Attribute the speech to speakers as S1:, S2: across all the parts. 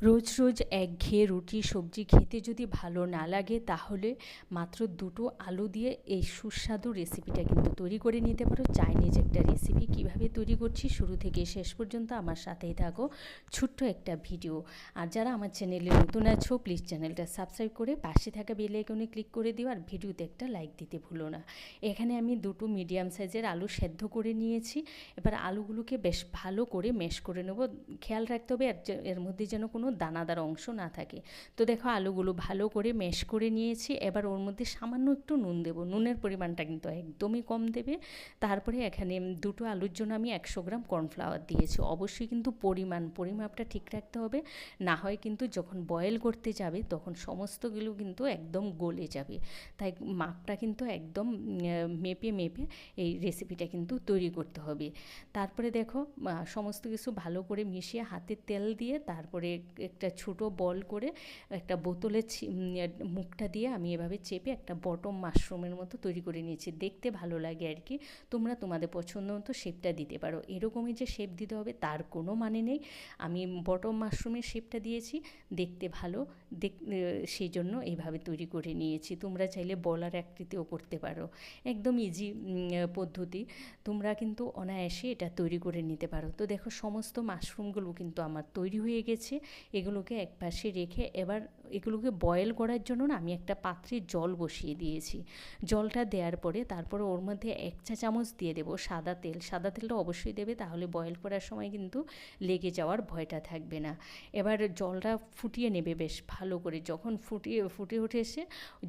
S1: রোজ রোজ একঘেয়ে রুটি সবজি খেতে যদি ভালো না লাগে তাহলে মাত্র দুটো আলু দিয়ে এই সুস্বাদু রেসিপিটা কিন্তু তৈরি করে নিতে পারো। চাইনিজ একটা রেসিপি কিভাবে তৈরি করছি শুরু থেকে শেষ পর্যন্ত আমার সাথেই থাকো। ছোট্ট একটা ভিডিও। আর যারা আমার চ্যানেলে নতুন আছো প্লিজ চ্যানেলটা সাবস্ক্রাইব করে পাশে থাকা বেল আইকনে ক্লিক করে দিও, আর ভিডিওতে একটা লাইক দিতে ভুলো না। এখানে আমি দুটো মিডিয়াম সাইজের আলু সেদ্ধ করে নিয়েছি। এবার আলুগুলোকে বেশ ভালো করে ম্যাশ করে নেব। খেয়াল রাখতে হবে এর মধ্যে যেন কোনো দানাদার অংশ না থাকে। তো দেখো আলুগুলো ভালো করে ম্যাশ করে নিয়েছি। এবার ওর মধ্যে সামান্য একটু নুন দেবো। নুনের পরিমাণটা কিন্তু একদমই কম দেবে। তারপরে এখানে দুটো আলুর জন্য আমি 100 গ্রাম কর্নফ্লাওয়ার দিয়েছি। অবশ্যই কিন্তু পরিমাপটা ঠিক রাখতে হবে, না হয় কিন্তু যখন বয়েল করতে যাবে তখন সমস্তগুলো কিন্তু একদম গলে যাবে। তাই মাপটা কিন্তু একদম মেপে এই রেসিপিটা কিন্তু তৈরি করতে হবে। তারপরে দেখো সমস্ত কিছু ভালো করে মিশিয়ে হাতে তেল দিয়ে তারপরে একটা ছোটো বল করে একটা বোতলের মুখটা দিয়ে আমি এভাবে চেপে একটা বটম মাশরুমের মতো তৈরি করে নিয়েছি। দেখতে ভালো লাগে আর কি। তোমরা তোমাদের পছন্দ মতো শেপটা দিতে পারো। এরকমই যে শেপ দিতে হবে তার কোনো মানে নেই। আমি বটম মাশরুমের শেপটা দিয়েছি, দেখতে ভালো সেই জন্য এইভাবে তৈরি করে নিয়েছি। তোমরা চাইলে বলার আকৃতিও করতে পারো। একদম ইজি পদ্ধতি। তোমরা কিন্তু অনায়াসে এটা তৈরি করে নিতে পারো। তো দেখো সমস্ত মাশরুমগুলো কিন্তু আমার তৈরি হয়ে গেছে। এগুলোকে একপাশে রেখে এবার এগুলোকে বয়েল করার জন্য না আমি একটা পাত্রে জল বসিয়ে দিয়েছি। জলটা দেওয়ার পরে তারপরে ওর মধ্যে 1 চা চামচ দিয়ে দেবো সাদা তেল। সাদা তেলটা অবশ্যই দেবে, তাহলে বয়েল করার সময় কিন্তু লেগে যাওয়ার ভয়টা থাকবে না। এবার জলটা ফুটিয়ে নেবে বেশ ভালো করে। যখন ফুটে উঠে এসে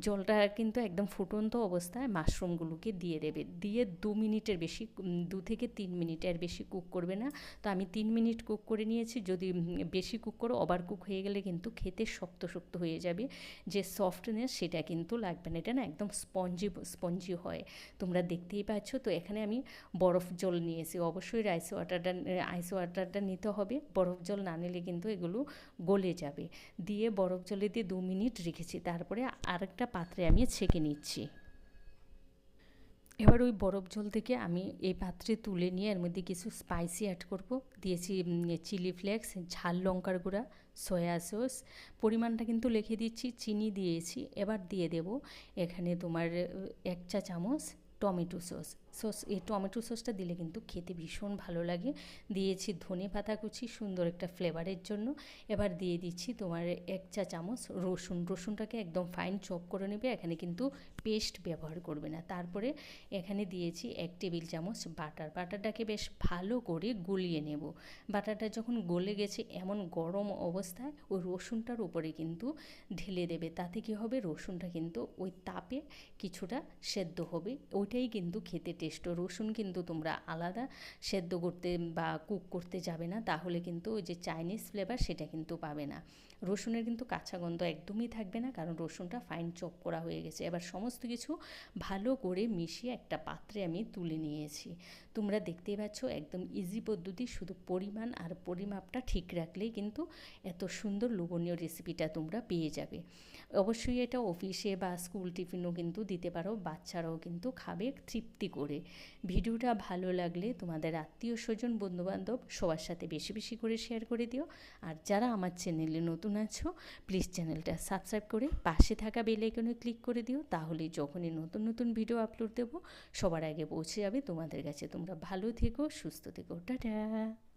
S1: জলটা কিন্তু একদম ফুটন্ত অবস্থায় মাশরুমগুলোকে দিয়ে দেবে। দিয়ে 2 মিনিটের বেশি 2 থেকে 3 মিনিটের বেশি কুক করবে না। তো আমি 3 মিনিট কুক করে নিয়েছি। যদি বেশি কুক করো ওভার কুক হয়ে গেলে কিন্তু খেতে শক্ত হয়ে যাবে। যে সফটনেস সেটা কিন্তু লাগবে না। এটা না একদম স্পঞ্জি হয়। তোমরা দেখতেই পাচ্ছ। তো এখানে আমি বরফ জল নিয়েছি। অবশ্যই আইস ওয়াটারটা নিতে হবে। বরফ জল না নিলে কিন্তু এগুলো গলে যাবে। দিয়ে বরফ জলে দিয়ে 2 মিনিট রেখেছি। তারপরে আরেকটা পাত্রে আমি ছেঁকে নিচ্ছি। এবার ওই বরফ জল থেকে আমি এই পাত্রে তুলে নিয়ে এর মধ্যে কিছু স্পাইসি অ্যাড করব। দিয়েছি চিলি ফ্লেক্স, ঝাল লঙ্কার গুঁড়া, সয়া সস, পরিমাণটা কিন্তু লিখে দিচ্ছি, চিনি দিয়েছি। এবার দিয়ে দেব এখানে তোমার 1 চা চামচ টমেটো সস। এই টমেটো সসটা দিলে কিন্তু খেতে ভীষণ ভালো লাগে। দিয়েছি ধনে পাতা কুচি সুন্দর একটা ফ্লেভারের জন্য। এবার দিয়ে দিচ্ছি তোমার 1 চা চামচ রসুনটাকে একদম ফাইন চপ করে নেবে। এখানে কিন্তু পেস্ট ব্যবহার করবে না। তারপরে এখানে দিয়েছি 1 টেবিল চামচ বাটারটাকে বেশ ভালো করে গলিয়ে নেব। বাটারটা যখন গলে গেছে এমন গরম অবস্থায় ওই রসুনটার উপরে কিন্তু ঢেলে দেবে। তাতে কী হবে, রসুনটা কিন্তু ওই তাপে কিছুটা সেদ্ধ হবে। ওইটাই কিন্তু খেতে টেস্ট। রসুন কিন্তু তোমরা আলাদা সেদ্ধ করতে বা কুক করতে যাবে না, তাহলে কিন্তু ওই যে চাইনিজ ফ্লেভার সেটা কিন্তু পাবে না। রসুনের কিন্তু কাঁচা গন্ধ একদমই থাকবে না, কারণ রসুনটা ফাইন চপ করা হয়ে গেছে। এবার সমস্ত কিছু ভালো করে মিশিয়ে একটা পাত্রে আমি তুলে নিয়েছি। তোমরা দেখতেই পাচ্ছ একদম ইজি পদ্ধতি। শুধু পরিমাণ আর পরিমাপটা ঠিক রাখলেই কিন্তু এত সুন্দর লোভনীয় রেসিপিটা তোমরা পেয়ে যাবে। অবশ্যই এটা অফিসে বা স্কুল টিফিনও কিন্তু দিতে পারো। বাচ্চারাও কিন্তু খাবে তৃপ্তি করে। ভিডিওটা ভালো লাগলে তোমাদের আত্মীয় স্বজন বন্ধুবান্ধব সবার সাথে বেশি করে শেয়ার করে দিও। আর যারা আমার চ্যানেলে নতুন আছো প্লিজ চ্যানেলটা সাবস্ক্রাইব করে পাশে থাকা বেল আইকনে ক্লিক করে দিও। তাহলে যখনই নতুন ভিডিও আপলোড দেবো সবার আগে পৌঁছে যাবে তোমাদের কাছে। তোমরা ভালো থেকো, সুস্থ থেকো। টাটা।